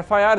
FIR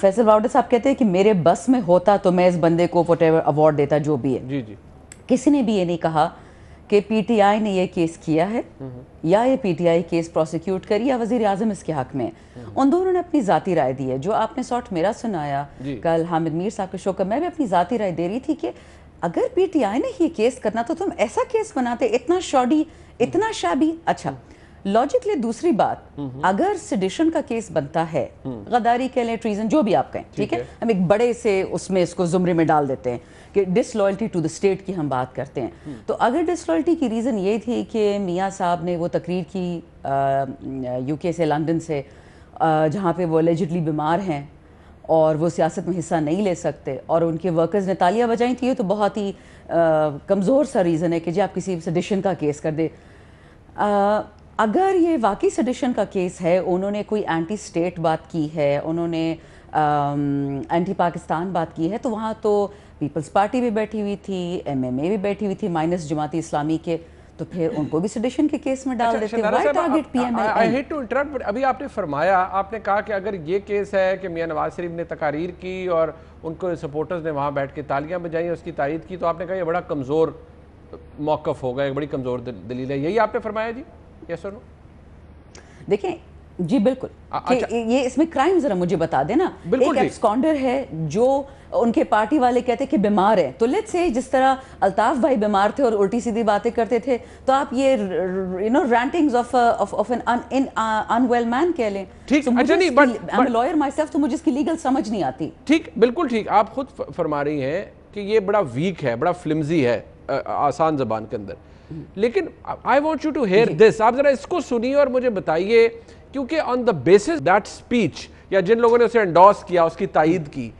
Faisal واؤڈر صاحب کہتے ہیں کہ میرے بس میں ہوتا تو میں اس بندے کو واٹ ایور ایوارڈ دیتا جو بھی ہے. جی جی. کسی نے بھی یہ نہیں کہا کہ پی ٹی آئی نے یہ کیس کیا ہے یا یہ P T I case prosecute کری یا وزیر اعظم اس کے حق میں. ان دونوں نے اپنی ذاتی رائے دی ہے. جو آپ نے سارٹ میرا سنایا کل حامد میر صاحب کے شو کا, میں بھی اپنی ذاتی رائے دے رہی تھی کہ اگر پی ٹی آئی نے یہ کیس کرنا تو تم ایسا کیس بناتے, اتنا شاڈی, اتنا شابی. اچھا لاجکلی دوسری بات, اگر سیڈیشن کا کیس بنتا ہے, غداری کہہ لیں, ٹریزن, جو بھی آپ کہیں, ٹھیک ہے, ہم ایک بڑے سے اس میں اس کو زمرے میں ڈال دیتے ہیں کہ ڈس لائلٹی ٹو دا اسٹیٹ کی ہم بات کرتے ہیں. تو اگر ڈس لائلٹی کی ریزن یہ تھی کہ میاں صاحب نے وہ تقریر کی یو کے سے, لندن سے, جہاں پہ وہ الیجڈلی بیمار ہیں اور وہ سیاست میں حصہ نہیں لے سکتے, اور ان کے ورکرز نے تالیاں بجائیں تھیں, تو بہت ہی کمزور سا ریزن ہے کہ جی آپ کسی سیڈیشن کا کیس کر دے. اگر یہ واقعی سیڈیشن کا کیس ہے, انہوں نے کوئی اینٹی اسٹیٹ بات کی ہے, انہوں نے اینٹی پاکستان بات کی ہے, تو وہاں تو پیپلز پارٹی بھی بیٹھی ہوئی تھی, ایم ایم اے بھی بیٹھی ہوئی تھی, مائنس جماعت اسلامی کے, تو پھر ان کو بھی سیڈیشن کے کیس میں ڈال دیتے. Why target P M L N? I hate to interrupt, but ابھی آپ نے فرمایا, آپ نے کہا کہ اگر یہ کیس ہے کہ میاں نواز شریف نے تقاریر کی اور ان کو سپورٹرز نے وہاں بیٹھ کے تالیاں بجائیں, اس کی تائید کی, تو آپ نے کہا یہ بڑا کمزور موقف ہوگا, ایک بڑی کمزور دلیل ہے, یہی آپ نے فرمایا جی؟ یس اور نو؟ دیکھیں جی بالکل, یہ اس میں کرائم ذرا مجھے بتا دیں نا. ایک ایبسکانڈر ہے جو ان کے پارٹی والے کہتے کہ بیمار ہے, تو لیٹس سے جس طرح الطاف بھائی بیمار تھے اور الٹی سیدھی باتیں کرتے تھے, تو آپ یہ رینٹنگز آف این انویل مین کہہ لیں. ٹھیک, اچھا نہیں, بٹ لائر مائی سیلف, تو مجھے اس کی لیگل سمجھ نہیں آتی. ٹھیک, بالکل ٹھیک, آپ خود فرما رہی ہیں کہ یہ بڑا ویک ہے, بڑا فلمزی ہے آسان زبان کے اندر, لیکن I want you to hear this, آپ ذرا اس کو سنیے اور مجھے بتائیے, کیونکہ on the basis that speech, یا جن لوگوں نے اسے انڈورس کیا, اس کی تائید کی,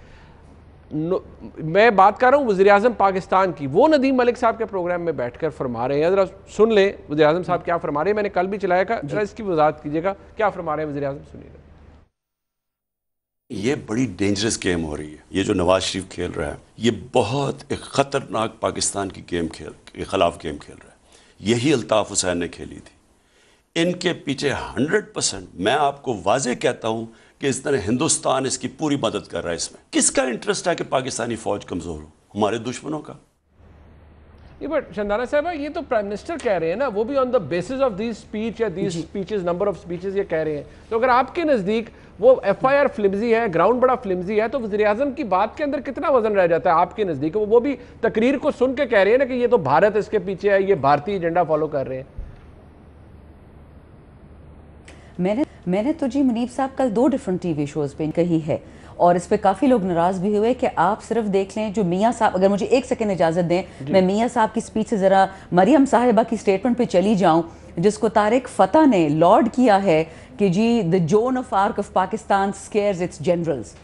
میں بات کر رہا ہوں وزیر اعظم پاکستان کی, وہ ندیم ملک صاحب کے پروگرام میں بیٹھ کر فرما رہے ہیں, ذرا سن لیں وزیر اعظم صاحب کیا فرما رہے ہیں. میں نے کل بھی چلایا تھا, ذرا اس کی وضاحت کیجیے گا, کیا فرما رہے ہیں وزیر اعظم, سنیے گا. یہ بڑی ڈینجرس گیم ہو رہی ہے, یہ جو نواز شریف کھیل رہا ہے, یہ بہت ایک خطرناک پاکستان کی گیم کے خلاف گیم کھیل رہا ہے. یہی الطاف حسین نے کھیلی تھی. ان کے پیچھے 100% میں آپ کو واضح کہتا ہوں کہ اس طرح ہندوستان اس کی پوری مدد کر رہا ہے. اس میں کس کا انٹرسٹ ہے کہ پاکستانی فوج کمزور ہو؟ ہمارے دشمنوں کا. یہ بٹ شندانہ صاحبہ, یہ تو پرائم منسٹر کہہ رہے ہیں نا, وہ بھی on the basis of these speech یا these speeches, number of speeches یہ کہہ رہے ہیں. تو اگر آپ کے نزدیک وہ ایف آئی آر فلمزی ہے, گراؤنڈ بڑا فلمزی ہے, تو وزیر اعظم کی بات کے اندر کتنا وزن رہ جاتا ہے آپ کے نزدیک؟ وہ بھی تقریر کو سن کے کہہ رہے ہیں نا کہ یہ تو بھارت اس کے پیچھے ہے, یہ بھارتی ایجنڈا فالو کر رہے ہیں. میں نے تو جی منیب صاحب کل 2 ڈیفرنٹ ٹی وی شوز پہ کہی ہے, اور اس پہ کافی لوگ ناراض بھی ہوئے کہ آپ صرف دیکھ لیں جو میاں صاحب, اگر مجھے 1 سیکنڈ اجازت دیں, میں میاں صاحب کی اسپیچ سے ذرا مریم صاحبہ کی اسٹیٹمنٹ پہ چلی جاؤں, جس کو طارق فتح نے لارڈ کیا ہے کہ جی the Joan of Arc of Pakistan scares its generals.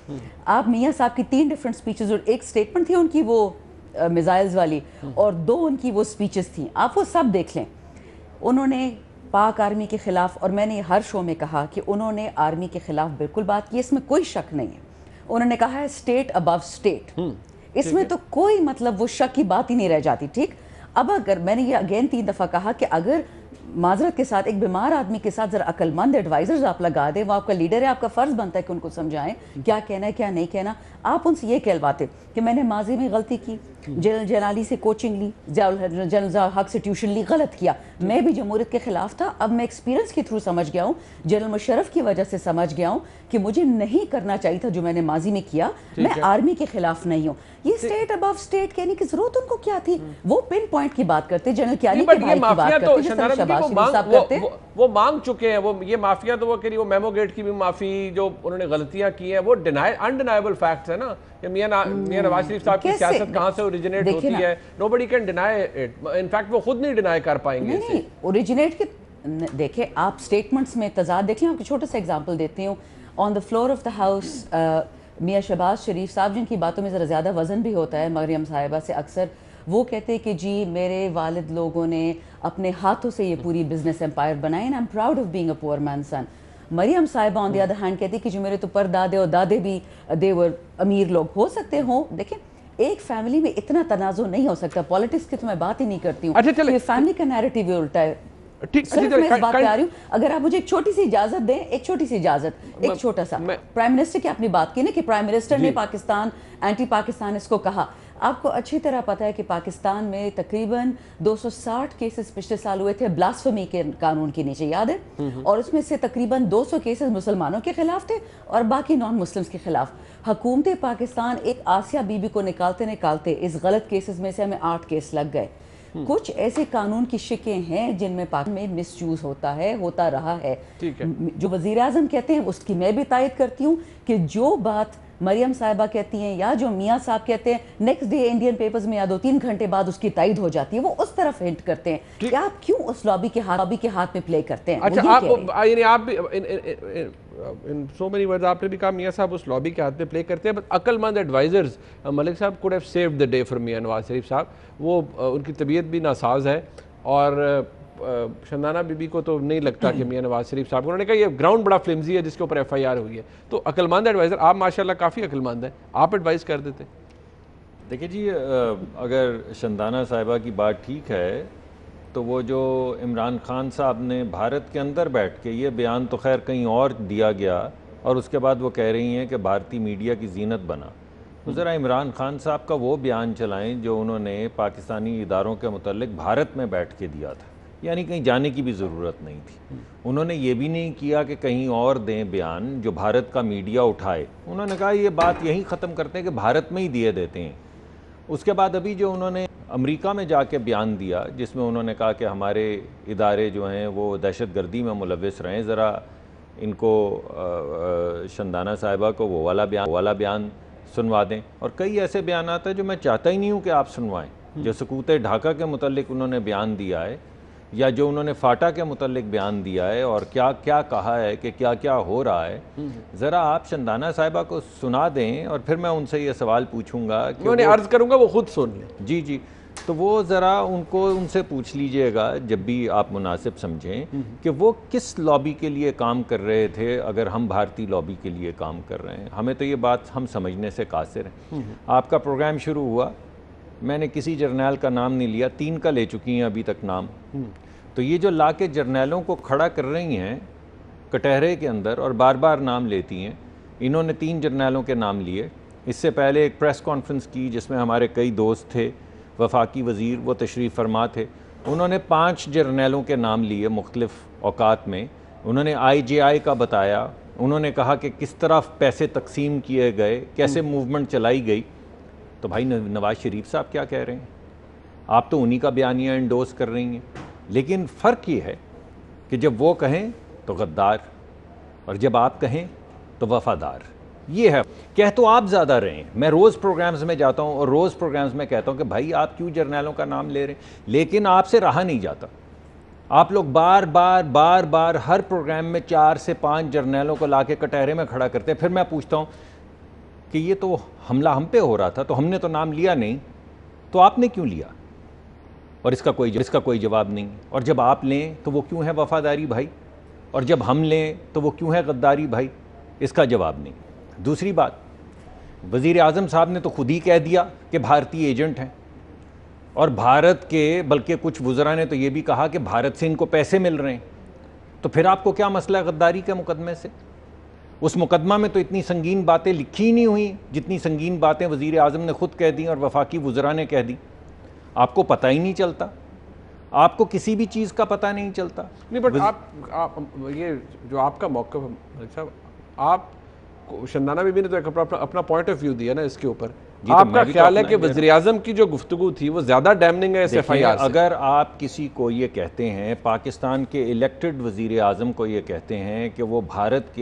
آپ میاں صاحب کی 3 ڈیفرنٹ اسپیچز, اور ایک اسٹیٹمنٹ تھی ان کی وہ میزائلز والی, اور 2 ان کی وہ اسپیچز تھیں, آپ وہ سب دیکھ لیں. انہوں نے پاک آرمی کے خلاف, اور میں نے ہر شو میں کہا کہ انہوں نے آرمی کے خلاف بالکل بات کی, اس میں کوئی شک نہیں ہے. انہوں نے کہا ہے اسٹیٹ ابو اسٹیٹ, اس میں تو کوئی مطلب وہ شک کی بات ہی نہیں رہ جاتی. ٹھیک, اب اگر میں نے یہ اگین 3 دفعہ کہا کہ اگر معذرت کے ساتھ ایک بیمار آدمی کے ساتھ ذرا عقل مند ایڈوائزرز آپ لگا دیں, وہ آپ کا لیڈر ہے, آپ کا فرض بنتا ہے کہ ان کو سمجھائیں کیا کہنا ہے کیا نہیں کہنا. آپ ان سے یہ کہلواتے کہ میں نے ماضی میں غلطی کی, جنرل جلالی سے کوچنگ لی, جنرل حق سے ٹیوشن لی, غلط کیا, میں بھی جمہوریت کے خلاف تھا, اب میں ایکسپیرینس کے تھرو سمجھ گیا ہوں, جنرل مشرف کی وجہ سے سمجھ گیا ہوں کہ مجھے نہیں کرنا چاہیے تھا جو میں نے ماضی میں کیا, میں آرمی کے خلاف نہیں ہوں. یہ اسٹیٹ ابو اسٹیٹ کہنے کی ضرورت ان کو کیا تھی؟ وہ پن پوائنٹ کی بات کرتے, جنرل کیانی کے بھائی کی بات کرتے, جس طرح شہباز شریف صاحب کرتے. وہ مانگ چکے ہیں, وہ یہ مافیا تو وہ کہہ رہی, وہ میمو گیٹ کی بھی معافی, جو انہوں نے غلطیاں کی ہیں وہ انڈینائبل فیکٹس ہے نا. میاں نواز شریف صاحب کی سیاست کہاں سے اوریجنیٹ ہوتی ہے, nobody can deny it. in fact وہ خود نہیں ڈینائی کر پائیں گے. نہیں, اوریجنیٹ کی دیکھیں آپ اسٹیٹمنٹس میں تضاد دیکھ لیں. آپ کو چھوٹا سا ایگزامپل دیتی ہوں. On the floor of the house Mian Shahbaz شریف صاحب, جن کی باتوں میں ذرا زیادہ وزن بھی ہوتا ہے مریم صاحبہ سے اکثر, وہ کہتے کہ جی میرے والد لوگوں نے اپنے ہاتھوں سے یہ پوری بزنس امپائر بنائی, and I'm proud of being a poor man's son. مریم صاحبہ آن دی ادر ہینڈ کہتی کہ جو میرے تو پر دادے اور دادے بھی they were امیر لوگ ہو سکتے ہوں. دیکھیں ایک فیملی میں اتنا تنازع نہیں ہو سکتا. پالیٹکس کی تو میں بات ہی نہیں کرتی ہوں. اچھا چلیں, فیملی کا نیریٹیو الٹا ہے. صرف میں اس بات پہ آ رہی ہوں, اگر آپ مجھے ایک چھوٹی سی اجازت دیں, ایک چھوٹی سی اجازت, ایک چھوٹا سا, پرائم منسٹر کی اپنی بات کی نا کہ پرائم منسٹر نے پاکستان اینٹی پاکستان اس کو کہا. آپ کو اچھی طرح پتہ ہے کہ پاکستان میں تقریباً 260 کیسز پچھلے سال ہوئے تھے بلاسفمی کے قانون کے نیچے, یاد ہے, اور اس میں سے تقریباً 200 کیسز مسلمانوں کے خلاف تھے اور باقی نان مسلمز کے خلاف. حکومت پاکستان ایک آسیہ بی بی کو نکالتے اس غلط کیسز میں سے ہمیں 8 کیس لگ گئے. کچھ ایسے قانون کی شکیں ہیں جن میں پاکستان میں مس یوز ہوتا ہے, ہوتا رہا ہے. جو وزیر اعظم کہتے ہیں اس کی میں بھی تائید کرتی ہوں کہ جو بات مریم صاحبہ کہتی ہیں یا جو میاں صاحب کہتے ہیں نیکسٹ ڈے انڈین پیپرز میں یا 2-3 گھنٹے بعد اس کی تائید ہو جاتی ہے, وہ اس طرف ہنٹ کرتے ہیں کہ آپ کیوں اس لابی کے ہاتھ میں پلے کرتے ہیں. اچھا آپ بھی ان سو مینی ورڈز آپ نے بھی کہا میاں صاحب اس لابی کے ہاتھ میں پلے کرتے ہیں, بٹ عقل مند ایڈوائزرز ملک صاحب could have saved the day for Mian Nawaz Sharif صاحب. وہ ان کی طبیعت بھی ناساز ہے اور شندانہ بی بی کو تو نہیں لگتا کہ میاں نواز شریف صاحب, انہوں نے کہا یہ گراؤنڈ بڑا فلمزی ہے جس کے اوپر ایف آئی آر ہوئی ہے. تو عقل مند ایڈوائزر آپ ماشاءاللہ کافی عقل مند ہیں, آپ ایڈوائز کر دیتے. دیکھیں جی, اگر شندانہ صاحبہ کی بات ٹھیک ہے تو وہ جو عمران خان صاحب نے بھارت کے اندر بیٹھ کے, یہ بیان تو خیر کہیں اور دیا گیا اور اس کے بعد وہ کہہ رہی ہیں کہ بھارتی میڈیا کی زینت بنا. ذرا عمران خان صاحب کا وہ بیان چلائیں جو انہوں نے پاکستانی اداروں کے متعلق بھارت میں بیٹھ کے دیا تھا, یعنی کہیں جانے کی بھی ضرورت نہیں تھی. انہوں نے یہ بھی نہیں کیا کہ کہیں اور دیں بیان جو بھارت کا میڈیا اٹھائے. انہوں نے کہا یہ بات یہیں ختم کرتے ہیں کہ بھارت میں ہی دیے دیتے ہیں. اس کے بعد ابھی جو انہوں نے امریکہ میں جا کے بیان دیا جس میں انہوں نے کہا کہ ہمارے ادارے جو ہیں وہ دہشت گردی میں ملوث رہیں, ذرا ان کو شندانہ صاحبہ کو وہ والا بیان سنوا دیں. اور کئی ایسے بیانات ہیں جو میں چاہتا ہی نہیں ہوں کہ آپ سنوائیں, جو سکوت ڈھاکہ کے متعلق انہوں نے بیان دیا ہے یا جو انہوں نے فاٹا کے متعلق بیان دیا ہے اور کیا کیا کہا ہے کہ کیا کیا ہو رہا ہے, ذرا آپ شندانہ صاحبہ کو سنا دیں اور پھر میں ان سے یہ سوال پوچھوں گا کہ میں عرض کروں گا وہ خود سن لیں. جی تو وہ ذرا ان سے پوچھ لیجئے گا جب بھی آپ مناسب سمجھیں کہ وہ کس لابی کے لیے کام کر رہے تھے اگر ہم بھارتی لابی کے لیے کام کر رہے ہیں. ہمیں تو یہ بات ہم سمجھنے سے قاصر ہیں. آپ کا پروگرام شروع ہوا, میں نے کسی جرنیل کا نام نہیں لیا, 3 کا لے چکی ہیں ابھی تک نام. تو یہ جو لا کے جرنیلوں کو کھڑا کر رہی ہیں کٹہرے کے اندر اور بار بار نام لیتی ہیں, انہوں نے 3 جرنیلوں کے نام لیے. اس سے پہلے ایک پریس کانفرنس کی جس میں ہمارے کئی دوست تھے, وفاقی وزیر وہ تشریف فرما تھے. انہوں نے 5 جرنیلوں کے نام لیے مختلف اوقات میں. انہوں نے IJI کا بتایا, انہوں نے کہا کہ کس طرح پیسے تقسیم کیے گئے, کیسے موومنٹ چلائی گئی. تو بھائی نواز شریف صاحب کیا کہہ رہے ہیں؟ آپ تو انہی کا بیانیہ انڈورس کر رہی ہیں. لیکن فرق یہ ہے کہ جب وہ کہیں تو غدار اور جب آپ کہیں تو وفادار. یہ ہے, کہہ تو آپ زیادہ رہے ہیں. میں روز پروگرامز میں جاتا ہوں اور روز پروگرامز میں کہتا ہوں کہ بھائی آپ کیوں جرنیلوں کا نام لے رہے ہیں, لیکن آپ سے رہا نہیں جاتا. آپ لوگ بار بار ہر پروگرام میں 4 سے 5 جرنیلوں کو لا کے کٹہرے میں کھڑا کرتے ہیں. پھر میں پوچھتا ہوں کہ یہ تو حملہ ہم پہ ہو رہا تھا تو ہم نے تو نام لیا نہیں, تو آپ نے کیوں لیا؟ اور اس کا کوئی جواب نہیں. اور جب آپ لیں تو وہ کیوں ہے وفاداری بھائی, اور جب ہم لیں تو وہ کیوں ہے غداری بھائی؟ اس کا جواب نہیں. دوسری بات, وزیر اعظم صاحب نے تو خود ہی کہہ دیا کہ بھارتی ایجنٹ ہیں, اور بھارت کے بلکہ کچھ وزراء نے تو یہ بھی کہا کہ بھارت سے ان کو پیسے مل رہے ہیں. تو پھر آپ کو کیا مسئلہ ہے غداری کے مقدمے سے؟ اس مقدمہ میں تو اتنی سنگین باتیں لکھی نہیں ہوئی جتنی سنگین باتیں وزیر اعظم نے خود کہہ دیں اور وفاقی وزراء نے کہہ دیں. آپ کو پتہ ہی نہیں چلتا, آپ کو کسی بھی چیز کا پتہ نہیں چلتا. نہیں, بٹ آپ یہ جو آپ کا موقف ملک صاحب, آپ شندانہ بی بی نے تو اپنا پوائنٹ آف ویو دیا نا اس کے اوپر. آپ کا خیال ہے کہ وزیر اعظم کی جو گفتگو تھی وہ زیادہ ڈیمننگ ہے اس ایف آئی آر سے؟ اگر آپ کسی کو یہ کہتے ہیں, پاکستان کے الیکٹڈ وزیر اعظم کو یہ کہتے ہیں کہ وہ بھارت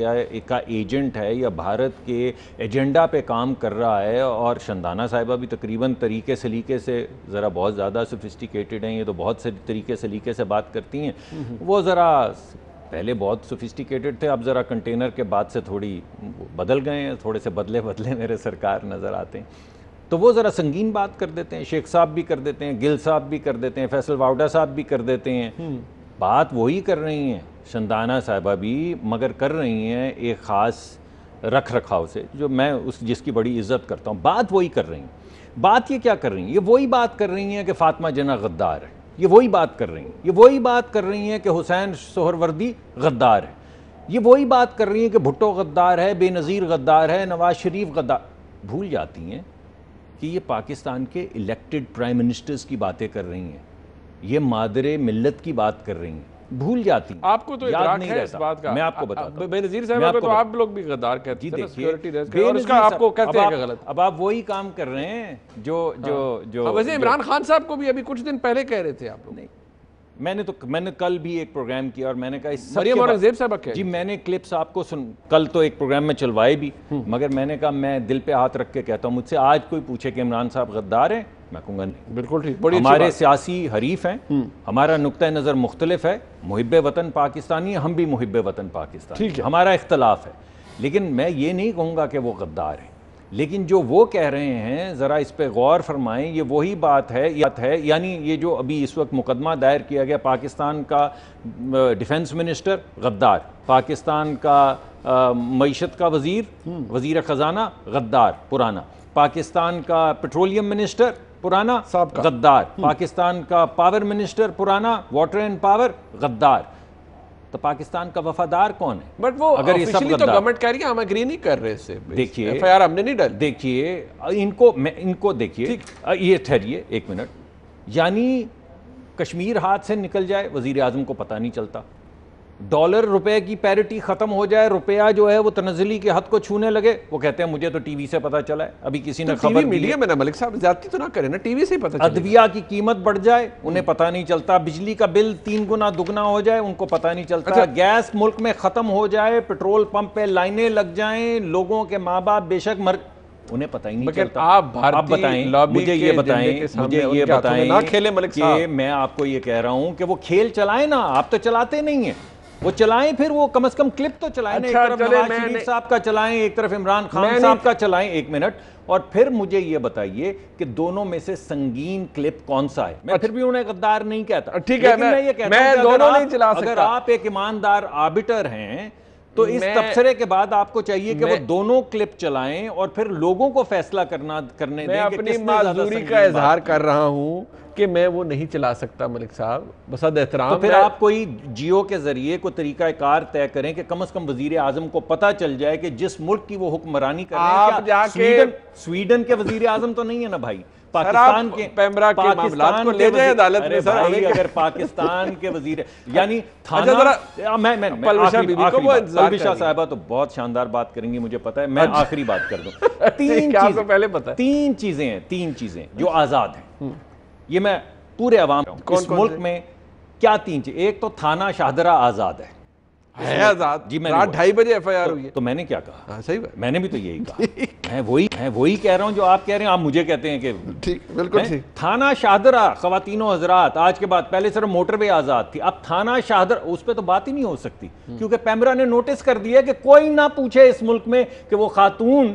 کا ایجنٹ ہے یا بھارت کے ایجنڈا پہ کام کر رہا ہے, اور شندانہ صاحبہ بھی تقریباً طریقے سلیقے سے ذرا بہت زیادہ سوفسٹیکیٹڈ ہیں, یہ تو بہت سے طریقے سلیقے سے بات کرتی ہیں. وہ ذرا پہلے بہت سوفسٹیکیٹڈ تھے, اب ذرا کنٹینر کے بعد سے تھوڑی بدل گئے ہیں, تھوڑے سے بدلے میرے سرکار نظر آتے ہیں. تو وہ ذرا سنگین بات کر دیتے ہیں. شیخ صاحب بھی کر دیتے ہیں, گل صاحب بھی کر دیتے ہیں, فیصل واؤڈا صاحب بھی کر دیتے ہیں. بات وہی کر رہی ہیں شندانہ صاحبہ بھی, مگر کر رہی ہیں ایک خاص رکھ رکھاؤ سے جو میں جس کی بڑی عزت کرتا ہوں. بات وہی کر رہی ہیں. بات یہ کیا کر رہی ہیں؟ یہ وہی بات کر رہی ہیں کہ فاطمہ جناح غدار ہے. یہ وہی بات کر رہی ہیں. یہ وہی بات کر رہی ہیں کہ حسین سہروردی غدار ہے. یہ وہی بات کر رہی ہیں کہ بھٹو غدار ہے, بے نظیر غدار ہے, نواز شریف غدار. بھول جاتی ہیں کہ یہ پاکستان کے الیکٹڈ پرائم منسٹرز کی باتیں کر رہی ہیں, یہ مادر ملت کی بات کر رہی ہیں. بھول جاتی ہیں. آپ کو تو ادراک ہے اس بات کا. میں آپ کو بتاتا ہوں. بے نظیر صاحب کو تو آپ لوگ بھی غدار کہتے ہیں, دیکھیے اور اس کا آپ کو کہتے ہیں کہ غلط. اب آپ وہی کام کر رہے ہیں جو ویسے عمران خان صاحب کو بھی ابھی کچھ دن پہلے کہہ رہے تھے آپ لوگ. میں نے کل بھی ایک پروگرام کیا اور میں نے کہا مریم اورنگزیب صاحب کہہ جی میں نے کلپس آپ کو کل تو ایک پروگرام میں چلوائے بھی, مگر میں نے کہا میں دل پہ ہاتھ رکھ کے کہتا ہوں, مجھ سے آج کوئی پوچھے کہ عمران صاحب غدار ہیں, میں کہوں گا نہیں. بالکل ٹھیک. ہمارے سیاسی حریف ہیں, ہمارا نقطہ نظر مختلف ہے, محب وطن پاکستانی ہیں, ہم بھی محب وطن پاکستانی ہیں, ہمارا اختلاف ہے, لیکن میں یہ نہیں کہوں گا کہ وہ غدار ہیں. لیکن جو وہ کہہ رہے ہیں ذرا اس پہ غور فرمائیں, یہ وہی بات ہے. یعنی یہ جو ابھی اس وقت مقدمہ دائر کیا گیا, پاکستان کا ڈیفنس منسٹر غدار, پاکستان کا معیشت کا وزیر خزانہ غدار پرانا, پاکستان کا پیٹرولیم منسٹر پرانا غدار, پاکستان کا پاور منسٹر پرانا واٹر اینڈ پاور غدار. تو پاکستان کا وفادار کون ہے؟ بٹ وہ آفیشلی تو گورنمنٹ کہہ رہی ہے ہم اگری نہیں کر رہے اس سے. دیکھیے ایف آئی آر ہم نے نہیں ڈال. دیکھیے ان کو دیکھیے, یہ ٹھہریے ایک منٹ. یعنی کشمیر ہاتھ سے نکل جائے, وزیر اعظم کو پتہ نہیں چلتا. ڈالر روپے کی پیرٹی ختم ہو جائے, روپیہ جو ہے وہ تنزلی کے حد کو چھونے لگے, وہ کہتے ہیں مجھے تو ٹی وی سے پتہ چلا ہے. ابھی کسی نے خبر میڈیا میں نا ملک صاحب زیادتی تو نہ کریں نا, ٹی وی سے ہی پتہ چلا. ادویہ کی قیمت بڑھ جائے, انہیں پتہ نہیں چلتا. بجلی کا بل 3 گنا دگنا ہو جائے, ان کو پتہ نہیں چلتا. گیس ملک میں ختم ہو جائے, پیٹرول پمپ پہ لائنیں لگ جائیں, لوگوں کے ماں باپ بے شک انہیں پتہ ہی نہیں چلتا. آپ بتائیں, مجھے یہ بتائیں کہ میں آپ کو یہ کہہ رہا ہوں کہ وہ کھیل چلائیں نا, آپ تو چلاتے نہیں ہیں. وہ چلائیں, پھر وہ کم از کم کلپ تو چلائیں. ایک طرف نواز شریف صاحب کا چلائیں, ایک طرف عمران خان صاحب کا چلائیں. ایک منٹ. اور پھر مجھے یہ بتائیے کہ دونوں میں سے سنگین کلپ کون سا ہے. میں پھر بھی انہیں غدار نہیں کہتا. ٹھیک ہے, میں یہ کہتا ہوں کہ اگر آپ ایک ایماندار آربیٹر ہیں تو اس تبصرے کے بعد آپ کو چاہیے کہ وہ دونوں کلپ چلائیں اور پھر لوگوں کو فیصلہ کرنے دیں. میں اپنی معذوری کا اظہار کر رہا ہوں کہ میں وہ نہیں چلا سکتا ملک صاحب, بصد احترام. تو پھر آپ کوئی جیو کے ذریعے کوئی طریقہ کار طے کریں کہ کم از کم وزیر اعظم کو پتہ چل جائے کہ جس ملک کی وہ حکمرانی کر رہے ہیں. سویڈن کے وزیر اعظم تو نہیں ہے نا بھائی, پاکستان کے پیمرا کے معاملات کو لے جائے عدالت میں. سر اگر پاکستان کے وزیر یعنی پلوشا صاحبہ تو بہت شاندار بات کریں گی, مجھے پتا ہے. میں آخری بات کر دوں. تین چیزیں جو آزاد ہیں, یہ میں پورے عوام اس ملک میں کیا 3 چیزیں. ایک تو تھانہ شاہدرہ آزاد ہے آزاد. جی میں رات 2:30 بجے ایف آئی آر ہوئی ہے. تو میں نے کیا کہا؟ صحیح بات, میں نے بھی تو یہی کہا. میں وہی کہہ رہا ہوں جو آپ کہہ رہے ہیں. آپ مجھے کہتے ہیں کہ ٹھیک, بالکل ٹھیک. تھانہ شاہدرہ خواتین و حضرات آج کے بعد, پہلے صرف موٹر وے آزاد تھی, اب تھانہ شاہدرہ, اس پہ تو بات ہی نہیں ہو سکتی کیونکہ پیمرا نے نوٹس کر دیا کہ کوئی نہ پوچھے اس ملک میں کہ وہ خاتون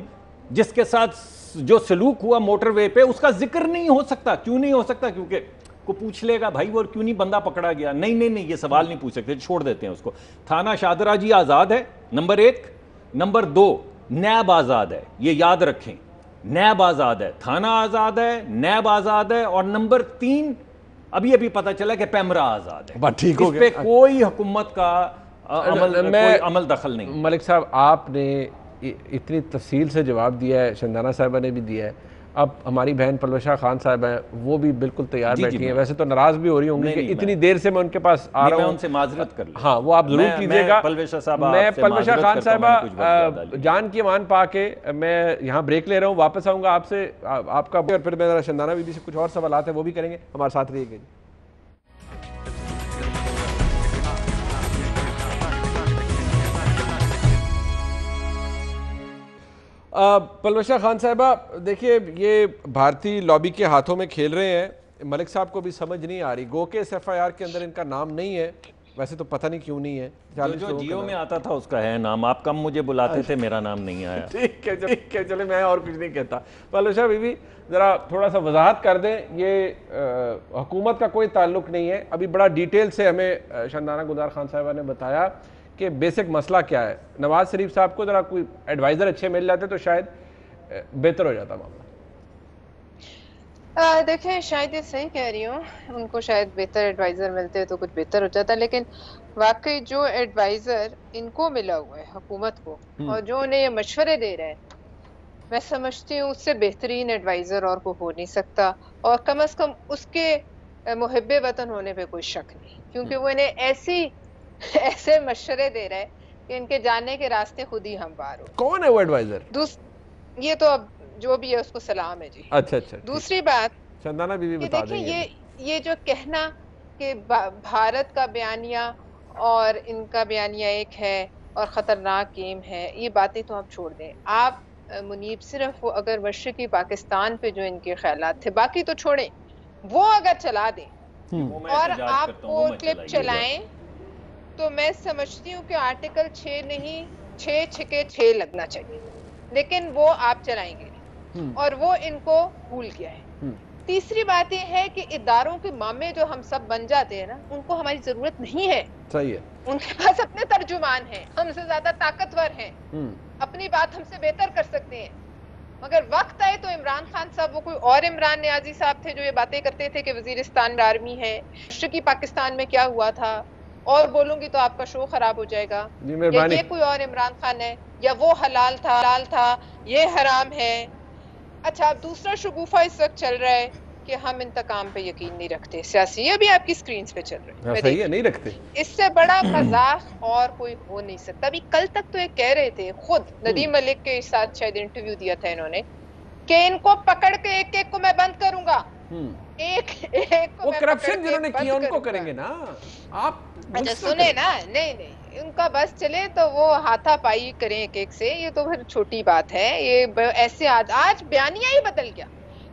جس کے ساتھ جو سلوک ہوا موٹر وے پہ اس کا ذکر نہیں ہو سکتا. کیوں نہیں ہو سکتا؟ کیونکہ کو پوچھ لے گا بھائی وہ کیوں نہیں بندہ پکڑا گیا. نہیں یہ سوال نہیں پوچھ سکتے, چھوڑ دیتے ہیں اس کو. تھانہ شاہدرہ جی آزاد ہے, نمبر 1. نمبر 2, نیب آزاد ہے. یہ یاد رکھیں, نیب آزاد ہے, تھانہ آزاد ہے, نیب آزاد ہے. اور نمبر 3 ابھی پتہ چلا کہ پیمرا آزاد ہے. اس پہ کوئی حکومت کا عمل دخل نہیں. ملک صاحب آپ نے اتنی تفصیل سے جواب دیا ہے, شندانہ صاحبہ نے بھی دیا ہے. اب ہماری بہن پلوشا خان صاحب ہیں, وہ بھی بالکل تیار بیٹھی ہیں. ویسے تو ناراض بھی ہو رہی ہوں گی کہ اتنی دیر سے میں ان کے پاس آ رہا ہوں. میں ان سے معذرت کر لوں. ہاں وہ آپ ضرور کیجیے گا. میں پلوشا خان صاحبہ جان کی امان پا کے میں یہاں بریک لے رہا ہوں, واپس آؤں گا آپ سے, آپ کا, اور پھر میں شندانہ بی بی سے کچھ اور سوالات ہیں وہ بھی کریں گے. ہمارے ساتھ رہیے گا. پلوشا خان صاحبہ دیکھیے, یہ بھارتی لابی کے ہاتھوں میں کھیل رہے ہیں. ملک صاحب کو بھی سمجھ نہیں آ رہی, گو کہ اس ایف آئی آر کے اندر ان کا نام نہیں ہے. ویسے تو پتہ نہیں کیوں نہیں ہے. جو جیو میں آتا تھا اس کا ہے نام. آپ کم مجھے بلاتے تھے, میرا نام نہیں آیا. ٹھیک ہے, چلے میں اور کچھ نہیں کہتا. پلوشا بی بی ذرا تھوڑا سا وضاحت کر دیں, یہ حکومت کا کوئی تعلق نہیں ہے. ابھی بڑا ڈیٹیل سے ہمیں شندانہ گلزار خان صاحبہ نے بتایا کہ بیسک مسئلہ کیا ہے. نواز شریف صاحب کو ذرا کوئی ایڈوائزر اچھے مل جاتے تو شاید بہتر ہو جاتا معاملہ. دیکھیں شاید یہ صحیح کہہ رہی ہوں، ان کو شاید بہتر ایڈوائزر ملتے تو کچھ بہتر ہو جاتا، لیکن واقعی جو ایڈوائزر ان کو ملا ہوا ہے حکومت کو اور جو انہیں یہ مشورے دے رہے ہیں، میں سمجھتی ہوں اس سے بہترین ایڈوائزر اور کو ہو نہیں سکتا، اور کم از کم اس کے محب وطن ہونے پہ کوئی شک نہیں، کیونکہ وہ انہیں ایسے مشورے دے رہے ہیں کہ ان کے جانے کے راستے خود ہی ہموار ہو۔ کون ہے وہ ایڈوائزر؟ یہ تو اب جو بھی ہے اس کو سلام ہے جی۔ اچھا اچھا، دوسری بات چندانہ بی بی کہ بتا دیکھیں دیں گے۔ یہ جو کہنا کہ بھارت کا بیانیہ اور ان کا بیانیہ ایک ہے اور خطرناک گیم ہے، یہ باتیں تو آپ چھوڑ دیں۔ آپ منیب صرف وہ اگر مشرقی پاکستان پہ جو ان کے خیالات تھے، باقی تو چھوڑیں، وہ اگر چلا دیں اور آپ وہ کلپ چلائیں تو میں سمجھتی ہوں کہ آرٹیکل 6 نہیں 6 لگنا چاہیے، لیکن وہ آپ چلائیں گے اور وہ ان کو بھول گیا ہے۔ تیسری بات یہ ہے کہ اداروں کے مامے جو ہم سب بن جاتے ہیں نا، ان کو ہماری ضرورت نہیں ہے۔ صحیح ہے، ان کے پاس اپنے ترجمان ہیں، ہم سے زیادہ طاقتور ہیں، اپنی بات ہم سے بہتر کر سکتے ہیں، مگر وقت آئے تو عمران خان صاحب وہ کوئی اور عمران نیازی صاحب تھے جو یہ باتیں کرتے تھے کہ وزیرستان آرمی ہے، مشرقی پاکستان میں کیا ہوا تھا، اور بولوں گی تو آپ کا شو خراب ہو جائے گا، یا یہ کوئی اور عمران خان ہے، یا وہ حلال تھا یہ حرام ہے۔ اچھا اب دوسرا شگوفہ اس وقت چل رہا ہے کہ ہم انتقام پہ یقین نہیں رکھتے، سیاسی، یہ بھی آپ کی سکرینز پہ چل رہے ہیں، صحیح ہے، نہیں رکھتے۔ اس سے بڑا مذاق اور کوئی ہو نہیں سکتا۔ ابھی کل تک تو یہ کہہ رہے تھے خود، ندیم ملک کے ساتھ شاید انٹرویو دیا تھا انہوں نے، کہ ان کو پکڑ کے ایک ایک کو میں بند کروں گا، ایک کو وہ میں کرپشن جنہوں نے کیا ان کو کریں گے نا آپ۔ اچھا سنیں نا، نہیں ان کا بس چلے تو وہ ہاتھا پائی کریں ایک ایک سے، یہ تو پھر چھوٹی بات ہے۔ یہ ایسے آج بیانیہ ہی بدل گیا۔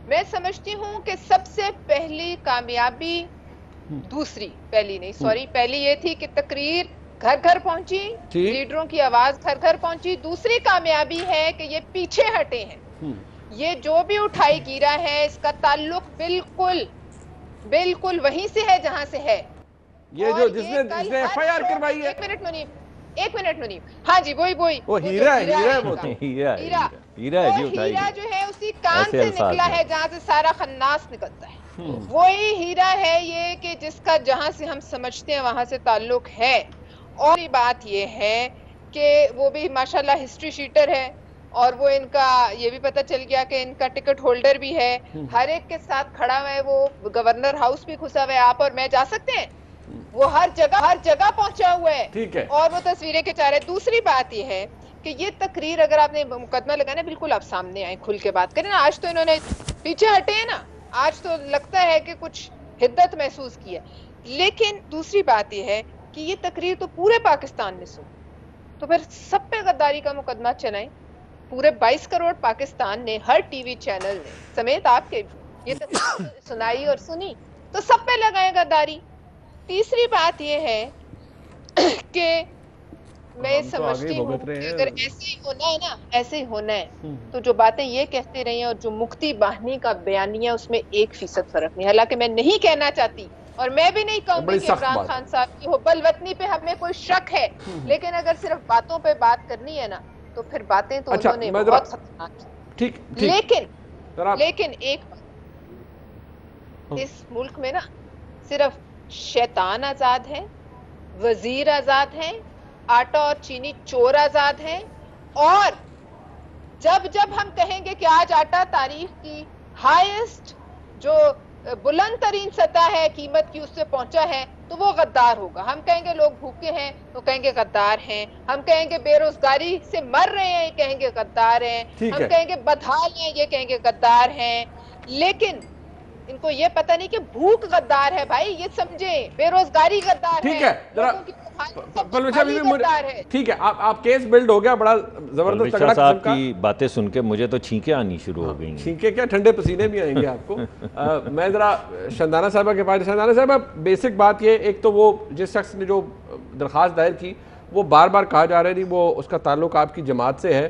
میں سمجھتی ہوں کہ سب سے پہلی کامیابی، پہلی یہ تھی کہ تقریر گھر گھر پہنچی، لیڈروں کی آواز گھر گھر پہنچی۔ دوسری کامیابی ہے کہ یہ پیچھے ہٹے ہیں، یہ جو بھی اٹھائی گیرا ہے اس کا تعلق بالکل وہیں سے ہے جہاں سے ہے۔ یہ جو جس نے ایف آئی آر کروائی ہے، ایک منٹ منیب، ہاں جی وہی وہ ہیرا ہے، وہ تو ہیرا جو ہے اسی کان سے نکلا ہے جہاں سے سارا خناس نکلتا ہے، وہی ہیرا ہے یہ کہ جس کا جہاں سے ہم سمجھتے ہیں وہاں سے تعلق ہے۔ اور بات یہ ہے کہ وہ بھی ماشاءاللہ ہسٹری شیٹر ہے، اور وہ ان کا یہ بھی پتہ چل گیا کہ ان کا ٹکٹ ہولڈر بھی ہے، ہر ایک کے ساتھ کھڑا ہوا ہے، وہ گورنر ہاؤس بھی گھسا ہوا ہے، آپ اور میں جا سکتے ہیں، وہ ہر جگہ پہنچا ہوا ہے، اور وہ تصویریں کھچا رہے ہیں۔ دوسری بات یہ ہے کہ یہ تقریر اگر آپ نے مقدمہ لگانا بالکل آپ سامنے آئیں، کھل کے بات کریں نا۔ آج تو انہوں نے پیچھے ہٹے ہیں نا، آج تو لگتا ہے کہ کچھ حدت محسوس کی ہے، لیکن دوسری بات یہ ہے کہ یہ تقریر تو پورے پاکستان نے سنی، تو پھر سب پہ غداری کا مقدمہ چلائیں۔ پورے 22 کروڑ پاکستان نے، ہر ٹی وی چینل نے سمیت آپ کے یہ تقریر سنائی اور سنی، تو سب پہ لگائیں غداری۔ تیسری بات یہ ہے کہ میں سمجھتی ہوں کہ اگر ایسے ہی ہونا ہے تو جو باتیں یہ کہتے رہے ہیں اور جو مفتی باہنی کا بیانیہ اس میں 1% فرق نہیں، حالانکہ میں نہیں کہنا چاہتی اور میں بھی نہیں کہوں گی کہ عمران خان صاحب کی حب الوطنی پہ ہمیں کوئی شک ہے، لیکن اگر صرف باتوں پہ بات کرنی ہے نا تو پھر باتیں تو انہوں نے بہت خطرناک کی، لیکن ایک بات، اس ملک میں نا صرف شیطان آزاد ہے، وزیر آزاد ہیں، آٹا اور چینی چور آزاد ہیں، اور جب ہم کہیں گے کہ آج آٹا تاریخ کی ہائیسٹ جو بلند ترین سطح ہے قیمت کی اس سے پہنچا ہے تو وہ غدار ہوگا۔ ہم کہیں گے لوگ بھوکے ہیں تو کہیں گے غدار ہیں، ہم کہیں گے بے روزگاری سے مر رہے ہیں یہ کہیں گے غدار ہیں، ہم کہیں گے بدحال ہیں یہ کہیں گے غدار ہیں، لیکن ان کو یہ پتہ نہیں کہ بھوک غدار ہے بھائی، یہ سمجھیں، بے روزگاری غدار ہے، ٹھیک ہے۔ آپ کیس بلڈ ہو گیا بڑا زبردست تگڑا صاحب کی باتیں سن کے مجھے تو چھینکیں آنی شروع ہو گئی، چھینکیں کیا ٹھنڈے پسینے بھی آئیں گے آپ کو۔ میں ذرا شندانہ صاحبہ کے پاس، شندانہ صاحبہ بیسک بات یہ، ایک تو وہ جس شخص نے جو درخواست دائر کی وہ بار بار کہا جا رہا ہے نہیں وہ اس کا تعلق آپ کی جماعت سے ہے،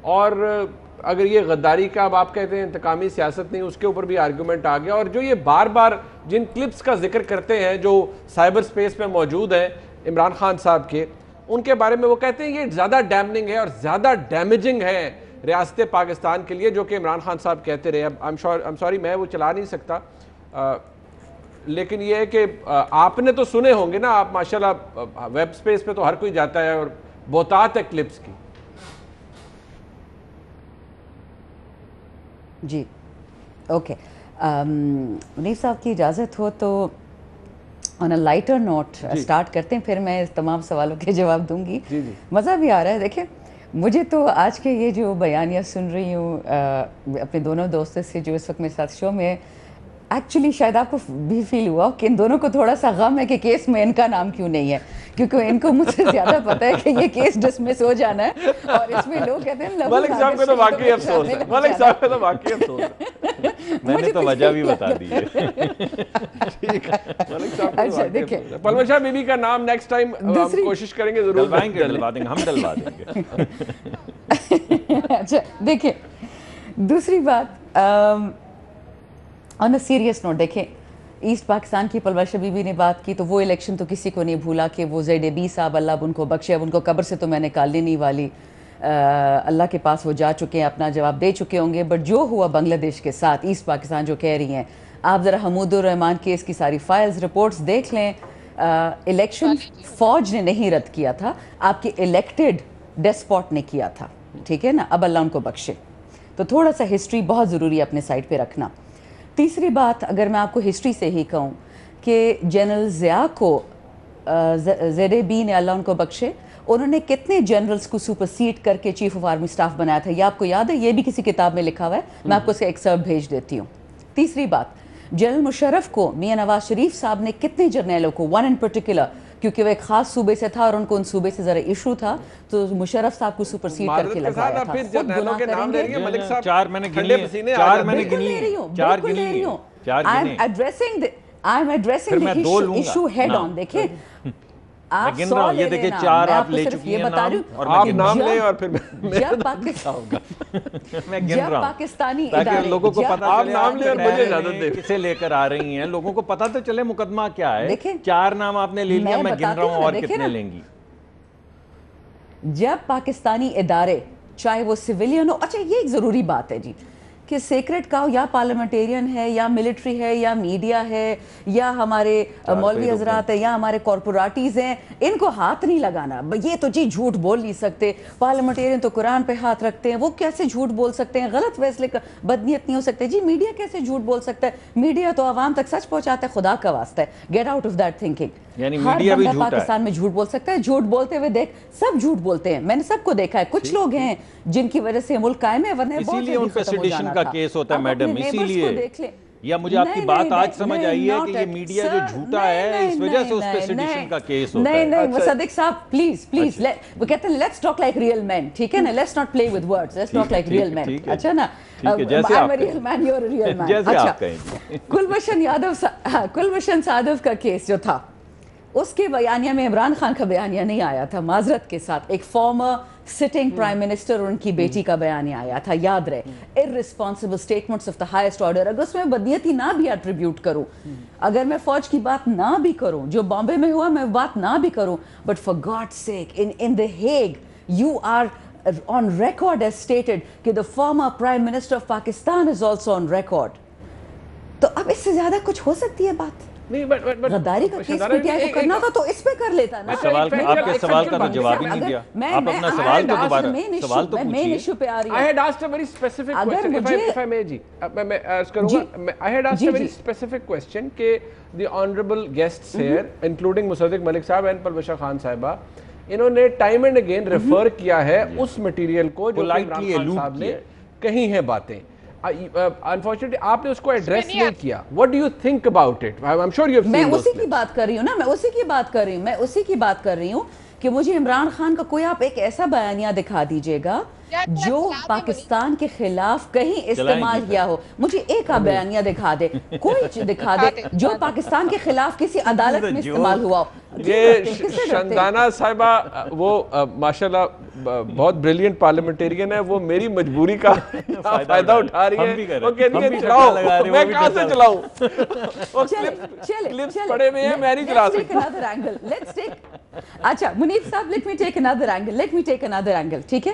اور اگر یہ غداری کا اب آپ کہتے ہیں انتقامی سیاست نہیں، اس کے اوپر بھی آرگومنٹ آ گیا، اور جو یہ بار بار جن کلپس کا ذکر کرتے ہیں جو سائبر سپیس پہ موجود ہیں عمران خان صاحب کے، ان کے بارے میں وہ کہتے ہیں یہ زیادہ ڈیمننگ ہے اور زیادہ ڈیمیجنگ ہے ریاست پاکستان کے لیے جو کہ عمران خان صاحب کہتے رہے. اب سوری میں وہ چلا نہیں سکتا, لیکن یہ ہے کہ آپ نے تو سنے ہوں گے نا, آپ ماشاءاللہ ویب سپیس پہ تو ہر کوئی جاتا ہے اور بہتات ہے کلپس کی. جی اوکے, منیف صاحب کی اجازت ہو تو آن اے لائٹر نوٹ اسٹارٹ کرتے ہیں, پھر میں تمام سوالوں کے جواب دوں گی. مزہ بھی آ رہا ہے. دیکھیں مجھے تو آج کے یہ جو بیانیہ سن رہی ہوں اپنے دونوں دوستوں سے جو اس وقت میرے ساتھ شو میں, ایکچولی شاید آپ کو بھی فیل ہوا کہ ان دونوں کو تھوڑا سا غم ہے کہ کیس میں ان کا نام کیوں نہیں ہے, کیونکہ ان کو مجھ سے زیادہ پتہ ہے کہ یہ کیس ڈسمس ہو جانا ہے, اور اس میں لوگ کہتے ہیں ملک صاحب کو تو واقعی افسوس ہے, ملک صاحب کو تو واقعی افسوس ہے. میں نے تو وجہ بھی بتا دی ہے. اچھا دیکھیں پلوشہ شاہ بی بی کا نام نیکسٹ ٹائم ہم کوشش کریں گے ضرور دلوا دیں گے, ہم دلوا دیں گے. اچھا دیکھیں دوسری بات, آن اے سیریس نوٹ, دیکھیں ایسٹ پاکستان کی پلوشہ بی بی نے بات کی تو وہ الیکشن تو کسی کو نہیں بھولا کہ وہ ZAB صاحب اللہ اب ان کو بخشے, اب ان کو قبر سے تو میں نکالنے نہیں والی, اللہ کے پاس وہ جا چکے ہیں, اپنا جواب دے چکے ہوں گے. بٹ جو ہوا بنگلہ دیش کے ساتھ, ایسٹ پاکستان جو کہہ رہی ہیں, آپ ذرا حمود الرحمان کیس کی ساری فائلز رپورٹس دیکھ لیں. الیکشن فوج نے نہیں رد کیا تھا, آپ کے الیکٹڈ ڈیسپوٹ نے کیا تھا, ٹھیک ہے نا, اب اللہ ان کو بخشے. تو تھوڑا سا ہسٹری بہت ضروری ہے اپنے سائٹ پہ رکھنا. تیسری بات, اگر میں آپ کو ہسٹری سے ہی کہوں کہ جنرل ضیاء کو ZAB نے اللہ ان کو بخشے, انہوں نے کتنے جنرلز کو سپرسیڈ کر کے چیف آف آرمی سٹاف بنایا تھا, یہ آپ کو یاد ہے؟ یہ بھی کسی کتاب میں لکھا ہوا ہے, میں آپ کو اسے ایکسرپٹ بھیج دیتی ہوں. تیسری بات, جنرل مشرف کو میاں نواز شریف صاحب نے کتنے جرنیلوں کو, ون ان پرٹیکولر, کیونکہ وہ ایک خاص صوبے سے تھا اور ان کو ان صوبے سے ذرا ایشو تھا, تو مشرف صاحب کو سپرسیڈ کر کے لگایا تھا. خود گناہ کریں گے. 4 میں نے گنی, 4 گنی. I'm addressing the issue head on. دیکھیں آپ گن رہا ہوں, یہ دیکھیں 4 آپ لے چکی ہیں نام, اور آپ نام لیں اور پھر جب پاکستانی ادارے, لوگوں کو پتہ آپ نام لیں اور مجھے اجازت دیں, کسے لے کر آ رہی ہیں, لوگوں کو پتہ تو چلے مقدمہ کیا ہے. 4 نام آپ نے لے لیا, میں گن رہا ہوں اور کتنے لیں گی. جب پاکستانی ادارے چاہے وہ سویلین ہو, اچھا یہ ایک ضروری بات ہے جی کہ سیکرٹ کاؤ یا پارلیمنٹیرین ہے یا ملٹری ہے یا میڈیا ہے یا ہمارے مولوی حضرات ہیں یا ہمارے کارپوریٹیز ہیں, ان کو ہاتھ نہیں لگانا. یہ تو جی جھوٹ بول نہیں سکتے, پارلیمنٹیرین تو قرآن پہ ہاتھ رکھتے ہیں, وہ کیسے جھوٹ بول سکتے ہیں, غلط فیصلے کا بدنیت نہیں ہو سکتے. جی میڈیا کیسے جھوٹ بول سکتا ہے, میڈیا تو عوام تک سچ پہنچاتا ہے, خدا کا واسطہ ہے, get out of that thinking. یعنی ہر میڈیا بھی بندہ جھوٹا پاکستان میں جھوٹ بول سکتا ہے. جھوٹ بولتے ہوئے دیکھ, سب جھوٹ بولتے ہیں, میں نے سب کو دیکھا ہے. کچھ لوگ ہیں جن کی وجہ سے ملک قائم ہے, ورنہ اسی لیے ان پہ سیڈیشن کا کیس ہوتا ہے میڈم, اسی لیے. یا مجھے آپ کی بات آج سمجھ آئی ہے کہ یہ میڈیا جو جھوٹا ہے اس وجہ سے اس پہ سیڈیشن کا کیس ہوتا ہے. نہیں مصدق صاحب پلیز وہ کہتے ہیں let's talk like real men, ٹھیک ہے نا, let's not play with words, let's talk like real men. اچھا نا, real men, you are real men. اچھا, کلبھوشن یادو کا کیس جو تھا, اس کے بیانیہ میں عمران خان کا بیانیہ نہیں آیا تھا, معذرت کے ساتھ ایک فارمر سٹنگ پرائم منسٹر اور ان کی بیٹی کا بیانیہ آیا تھا. یاد رہے, irresponsible statements of the highest order. اگر اس میں بدنیتی نہ بھی ایٹریبیوٹ کروں, اگر میں فوج کی بات نہ بھی کروں, جو بامبے میں ہوا میں بات نہ بھی کروں, but for God's sake, in The Hague, you are on record as stated کہ the former prime minister of Pakistan is also on record. تو اب اس سے زیادہ کچھ ہو سکتی ہے بات؟ غداری کا کیس پہ کیا کرنا تھا تو اس پہ کر لیتا نا. آپ کے سوال کا تو جواب ہی نہیں دیا, آپ اپنا سوال تو دوبارہ سوال تو مین ایشو پہ آ رہی ہے. I had asked a very specific question, if I may جی, میں عرض کروں گا, I had asked a very specific question کہ the honorable guests here, including مصدق ملک صاحب and پلوشہ خان صاحبہ, انہوں نے ٹائم اینڈ اگین ریفر کیا ہے اس مٹیریل کو جو عمران خان صاحب نے کہی ہیں باتیں. Unfortunately آپ نے اس کو ایڈریس نہیں کیا. What do you think about it? I'm sure you have seen those. میں اسی کی بات کر رہی ہوں نا, میں اسی کی بات کر رہی ہوں کہ مجھے عمران خان کا کوئی آپ ایک ایسا بیانیہ دکھا دیجئے گا جو پاکستان کے خلاف کہیں استعمال کیا ہو. مجھے ایک آپ بیانیہ دکھا دے, کوئی چیز دکھا دے جو پاکستان کے خلاف کسی عدالت میں استعمال ہوا ہو. یہ شندانہ صاحبہ وہ ماشاءاللہ بہت بریلینٹ پارلیمنٹیرین ہے, وہ میری مجبوری کا فائدہ اٹھا رہی ہے. وہ کہتی ہے چلاؤ, میں کہاں سے چلاؤں, کلپس پڑے ہوئے ہیں, میں نہیں چلا سکتا. اچھا منیف صاحب, let me take another angle, ٹھیک ہے.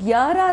11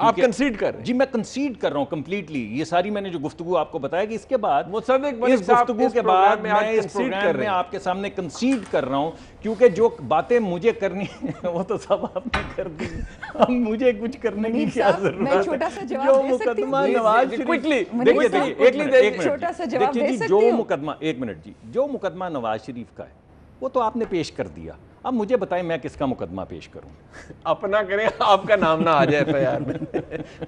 آپ کنسیڈ کر رہے ہیں؟ جی میں کنسیڈ کر رہا ہوں کمپلیٹلی. یہ ساری میں نے جو گفتگو آپ کو بتایا کہ اس کے بعد مصدق اس گفتگو کے بعد میں اس پروگرام میں آپ کے سامنے کنسیڈ کر رہا ہوں, کیونکہ جو باتیں مجھے کرنی ہیں وہ تو سب آپ نے کر دی. اب مجھے کچھ کرنے کی کیا ضرورت ہے؟ میں چھوٹا سا جواب جو دے سکتی مقدمہ ہوں نواز شریف, دیکھیے چھوٹا سا جواب دے سکتی جو ہوں. مقدمہ, ایک منٹ جی, جو مقدمہ نواز شریف کا ہے وہ تو آپ نے پیش کر دیا. اب مجھے بتائیں میں کس کا مقدمہ پیش کروں؟ اپنا کریں, آپ کا نام نہ آ جائے ایف آئی آر میں.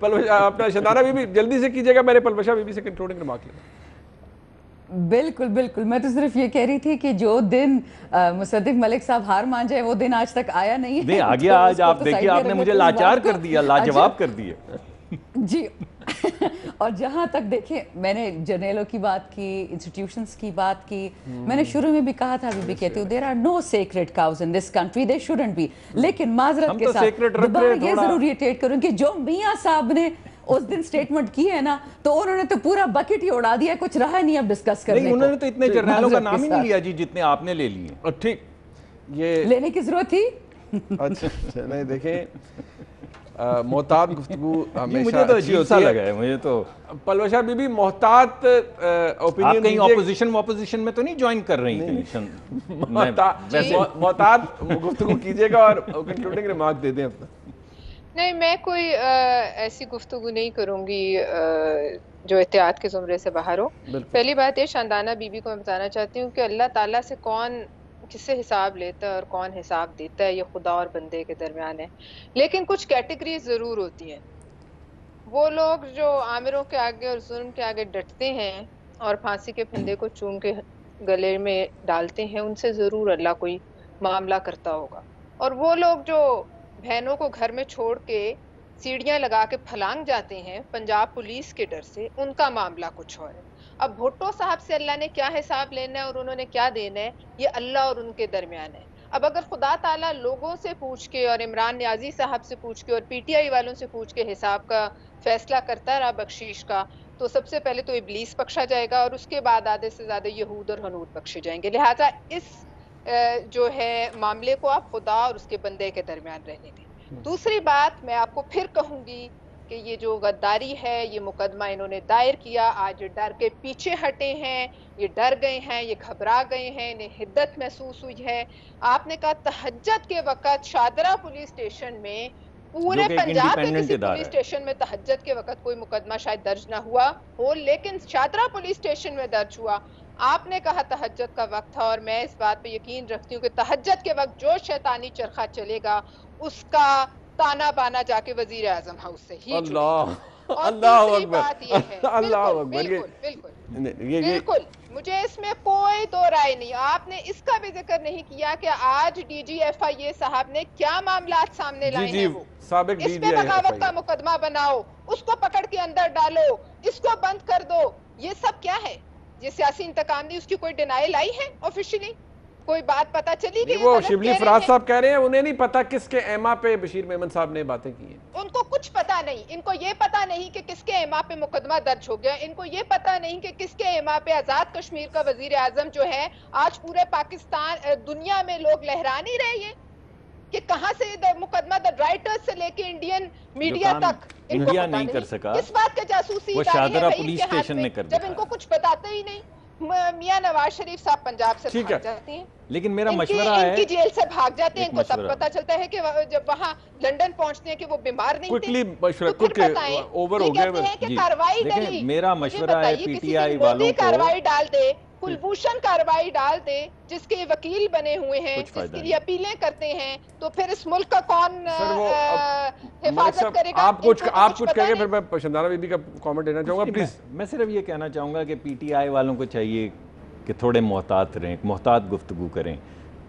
پلوشا اپنا شندانہ بی بی جلدی سے کیجیے گا, میرے پلوشا بی بی سے کنکلوڈنگ ریمارک لیں. بالکل بالکل, میں تو صرف یہ کہہ رہی تھی کہ جو دن مصدق ملک صاحب ہار مان جائے وہ دن آج تک آیا نہیں ہے. نہیں آ گیا آج, آپ دیکھیے آپ نے مجھے لاچار کر دیا, لاجواب کر دیا. جی اور جہاں تک دیکھیں میں نے جرنیلوں کی بات کی, انسٹیٹیوشنز کی بات کی, میں نے شروع میں بھی کہا تھا, ابھی بھی کہتی ہوں, there are no sacred cows in this country, they shouldn't be. لیکن معذرت کے ساتھ دوبارہ یہ ضرور ریٹیٹ کروں کہ جو میاں صاحب نے اس دن سٹیٹمنٹ کی ہے نا, تو انہوں نے تو پورا بکٹ ہی اڑا دیا, کچھ رہا نہیں اب ڈسکس کرنے کو. انہوں نے تو اتنے جرنیلوں کا نام ہی نہیں لیا جی جتنے آپ نے لے لیے. ٹھیک, یہ لینے کی ضرورت تھی. اچھا نہیں دیکھیں, محتاط گفتگو ہمیشہ مجھے تو عجیب سا لگا ہے. مجھے تو پلوشا بی بی محتاط اوپینین, آپ کہیں اپوزیشن میں تو نہیں جوائن کر رہی ہیں؟ محتاط گفتگو کیجیے گا اور کنکلوڈنگ ریمارک دے دیں اپنا. نہیں, میں کوئی ایسی گفتگو نہیں کروں گی جو احتیاط کے زمرے سے باہر ہو. پہلی بات یہ, شاندانہ بی بی کو میں بتانا چاہتی ہوں کہ اللہ تعالیٰ سے کون کس سے حساب لیتا ہے اور کون حساب دیتا ہے, یہ خدا اور بندے کے درمیان ہے. لیکن کچھ کیٹیگریز ضرور ہوتی ہیں. وہ لوگ جو آمروں کے آگے اور ظلم کے آگے ڈٹتے ہیں اور پھانسی کے پھندے کو چوم کے گلے میں ڈالتے ہیں, ان سے ضرور اللہ کوئی معاملہ کرتا ہوگا. اور وہ لوگ جو بہنوں کو گھر میں چھوڑ کے سیڑھیاں لگا کے پھلانگ جاتے ہیں پنجاب پولیس کے ڈر سے, ان کا معاملہ کچھ اور ہے. اب بھٹو صاحب سے اللہ نے کیا حساب لینا ہے اور انہوں نے کیا دینا ہے, یہ اللہ اور ان کے درمیان ہے. اب اگر خدا تعالیٰ لوگوں سے پوچھ کے اور عمران نیازی صاحب سے پوچھ کے اور پی ٹی آئی والوں سے پوچھ کے حساب کا فیصلہ کرتا رہا بخشیش کا, تو سب سے پہلے تو ابلیس بخشا جائے گا اور اس کے بعد آدھے سے زیادہ یہود اور حنود بخشے جائیں گے. لہٰذا اس جو ہے معاملے کو آپ خدا اور اس کے بندے کے درمیان رہنے دیں. دوسری بات میں آپ کو پھر کہوں گی کہ یہ جو غداری ہے, یہ مقدمہ انہوں نے دائر کیا, آج ڈر کے پیچھے ہٹے ہیں, یہ ڈر گئے ہیں, یہ گھبرا گئے ہیں, انہیں حدت محسوس ہوئی ہے. آپ نے کہا تہجد کے وقت شادرہ پولیس اسٹیشن میں, پورے پنجاب کے کسی پولیس اسٹیشن میں تہجد کے وقت کوئی مقدمہ شاید درج نہ ہوا ہو, لیکن شادرہ پولیس اسٹیشن میں درج ہوا. آپ نے کہا تہجد کا وقت تھا, اور میں اس بات پہ یقین رکھتی ہوں کہ تہجد کے وقت جو شیطانی چرخہ چلے گا اس کا تانا بانا جا کے وزیر اعظم ہاؤس سے ہی. اللہ اکبر, اللہ اکبر. بالکل, مجھے اس میں کوئی دو رائے نہیں. آپ نے اس کا بھی ذکر نہیں کیا کہ آج ڈی جی ایف آئی اے صاحب نے کیا معاملات سامنے لائے ہیں. وہ اس پہ بغاوت کا مقدمہ بناؤ, اس کو پکڑ کے اندر ڈالو, اس کو بند کر دو. یہ سب کیا ہے؟ یہ سیاسی انتقام نہیں, اس کی کوئی ڈینائل آئی ہے آفیشلی؟ کوئی بات پتا چلی گئی؟ وہ شبلی فراز صاحب کہہ رہے ہیں انہیں نہیں پتا کس کے ایما پہ بشیر میمن صاحب نے باتیں کی ہیں. ان کو کچھ پتا نہیں. ان کو یہ پتا نہیں کہ کس کے ایما پہ مقدمہ درج ہو گیا. ان کو یہ پتا نہیں کہ کس کے ایما پہ آزاد کشمیر کا وزیر اعظم جو ہے آج پورے پاکستان دنیا میں لوگ لہرا نہیں رہے ہیں کہ کہاں سے مقدمہ رائٹرز سے لے کے انڈین میڈیا تک انڈیا نہیں کر سکا. اس بات کا جاسوسی وہ شادرہ پولیس اسٹیشن میں کر دیا, جب ان کو کچھ بتاتے ہی نہیں. میاں نواز شریف صاحب پنجاب سے بھاگ جاتے ہیں, لیکن میرا مشورہ ہے, ان کی جیل سے بھاگ جاتے ہیں, ان کو تب پتا چلتا ہے کہ جب وہاں لنڈن پہنچتے ہیں کہ وہ بیمار نہیں تھے, تو پھر بتائیں یہ کہتے ہیں کہ کاروائی ڈلی. میرا مشورہ ہے پی ٹی آئی والوں کو کاروائی ڈال دے, کلبھوشن کاروائی ڈال دے, جس کے وکیل بنے ہوئے ہیں, جس کے لیے اپیلیں کرتے ہیں, تو پھر اس ملک کا کون حفاظت کرے گا؟ آپ کچھ کہیں گے, پھر میں شندانہ بی بی کا کامنٹ دینا چاہوں گا پلیز. میں صرف یہ کہنا چاہوں گا کہ پی ٹی آئی والوں کو چاہیے کہ تھوڑے محتاط رہیں, محتاط گفتگو کریں.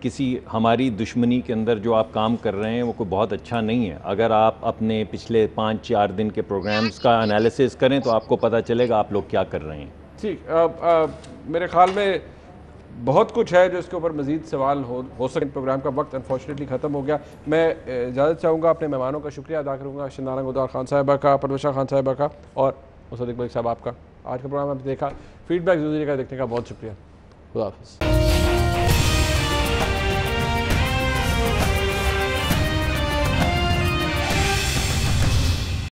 کسی ہماری دشمنی کے اندر جو آپ کام کر رہے ہیں وہ کوئی بہت اچھا نہیں ہے. اگر آپ اپنے پچھلے 5-4 دن کے پروگرامز کا انالیسس کریں تو آپ کو پتہ چلے گا آپ لوگ کیا کر رہے ہیں. ٹھیک, میرے خیال میں بہت کچھ ہے جو اس کے اوپر مزید سوال ہو سکے. پروگرام کا وقت انفارچونیٹلی ختم ہو گیا. میں اجازت چاہوں گا, اپنے مہمانوں کا شکریہ ادا کروں گا, شندانہ گودار خان صاحبہ کا, پلوشا خان صاحبہ کا, اور مصدق ملک صاحب آپ کا. آج کا پروگرام آپ نے دیکھا, فیڈ بیک ضروری کا دیکھنے کا بہت شکریہ. خدا حافظ.